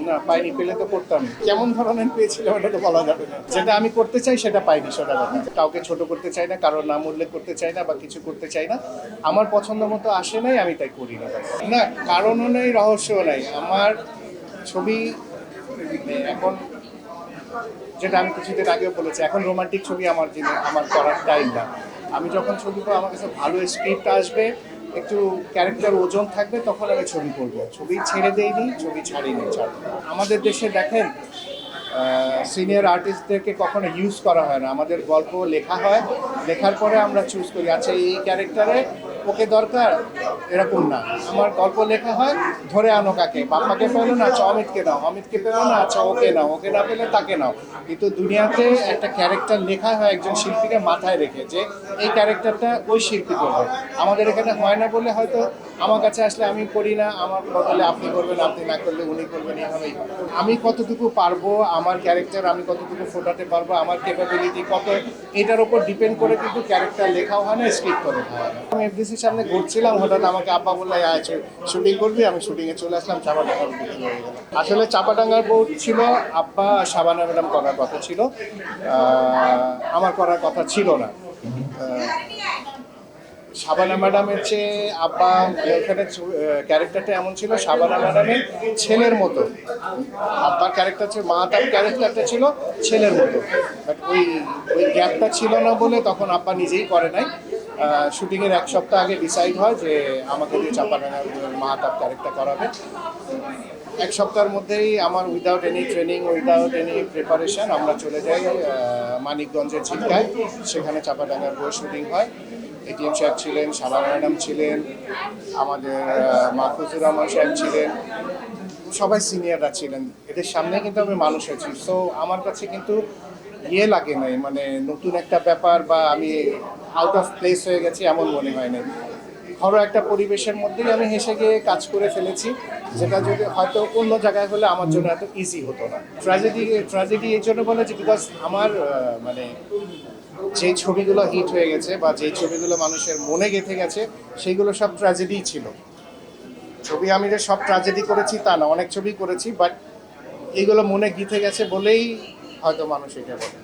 না পাইনি, পেলে তো করতাম। কেমন ধরনের পেয়েছিলাম এটা তো বলা যাবে না। যেটা আমি করতে চাই সেটা পাইনি, সেটা কথা। কাউকে ছোট করতে চাই না, কারোর নাম উল্লেখ করতে চাই না বা কিছু করতে চাই না। আমার পছন্দ মতো আসে নাই, আমি তাই করি না। না, কারণও নেই, রহস্যও নাই। আমার ছবি এখন, যেটা আমি কিছুদিন আগেও বলেছি, এখন রোমান্টিক ছবি আমার করার টাইম না। আমি যখন ছবি করবো, আমার কাছে ভালো স্ক্রিপ্ট আসবে, একটু ক্যারেক্টার ওজন থাকবে, তখন আমি ছবি করবো। ছবি ছেড়ে দেইনি, ছবি ছাড়িনি, ছাড়বো। আমাদের দেশে দেখেন, সিনিয়র আর্টিস্টদেরকে কখনো ইউজ করা হয় না। আমাদের গল্প লেখা হয়, লেখার পরে আমরা চুজ করি, আচ্ছা এই ক্যারেক্টারে ওকে দরকার, এরকম না। আমার গল্প লেখা হয়, ধরে আনো কাকে, বাপ্পাকে পেলো না, আচ্ছা অমিতকে নাও, অমিতকে পেলো না, আচ্ছা ওকে নাও, ওকে না পেলে তাকে নাও। কিন্তু দুনিয়াতে একটা ক্যারেক্টার লেখা হয় একজন শিল্পীকে মাথায় রেখে, যে এই ক্যারেক্টারটা ওই শিল্পী করবে। আমাদের এখানে হয় না বলে হয়তো আমার কাছে আসলে আমি করি না, আমার বদলে আপনি করবেন, আপনি না করলে উনি করবেন, এইভাবেই। আমি কতটুকু পারবো, আমার ক্যারেক্টার আমি কতটুকু ফোটাতে পারবো, আমার ক্যাপাবিলিটি কত, এটার উপর ডিপেন্ড করে কিন্তু ক্যারেক্টার লেখাও হয় না, স্ক্রিপ্ট লেখা হয় না। আমি এফডিসির সামনে ঘুরছিলাম, হঠাৎ আমাকে আব্বা বললে আছে শুটিং করবি, আমি শুটিংয়ে চলে আসলাম। চাপাডাঙ্গার বুকিং হয়ে গেল। আসলে চাপাডাঙ্গার বোর্ড ছিল, আব্বা শাবানা ম্যাডাম করার কথা ছিল, আমার করার কথা ছিল না। শাবানা ম্যাডামের চেয়ে আব্বা, এখানে ক্যারেক্টারটা এমন ছিল শাবানা ম্যাডামের ছেলের মতো। আব্বার ক্যারেক্টার ছিল, মাহাতাব ক্যারেক্টারটা ছিল ছেলের মতো। বাট ওই ওই গ্যাপটা ছিল না বলে তখন আব্বা নিজেই করে নাই। শুটিংয়ের এক সপ্তাহ আগে ডিসাইড হয় যে আমাকে দিয়ে চাপাডাঙ্গার মাহাতাব ক্যারেক্টার করাবে। এক সপ্তাহের মধ্যেই আমার without any training, without any preparation আমরা চলে যাই মানিকগঞ্জের ঝিটকায়। সেখানে চাপাডাঙ্গার বই শুটিং হয়। এটিএম সাহেব ছিলেন, শাবানা ম্যাডাম ছিলেন, আমাদের মাহফুজুর রহমান সাহেব ছিলেন, সবাই সিনিয়ররা ছিলেন। এদের সামনে কিন্তু আমি মানুষ হয়েছি। সো আমার কাছে কিন্তু লাগে নাই, মানে নতুন একটা ব্যাপার বা আমি আউট অফ প্লেস হয়ে গেছি এমন মনে হয় নাই। ঘরোয়া একটা পরিবেশের মধ্যেই আমি হেসে গিয়ে কাজ করে ফেলেছি, যেটা যদি হয়তো অন্য জায়গায় হলে আমার জন্য এত ইজি হতো না। ট্র্যাজেডি এই জন্য বলেছি বিকজ আমার মানে যে ছবিগুলো হিট হয়ে গেছে বা যে ছবিগুলো মানুষের মনে গেঁথে গেছে, সেইগুলো সব ট্র্যাজেডিই ছিল। ছবি আমি যে সব ট্র্যাজেডি করেছি তা না, অনেক ছবি করেছি, বাট এইগুলো মনে গেঁথে গেছে বলেই হয়তো মানুষ এটা বলে।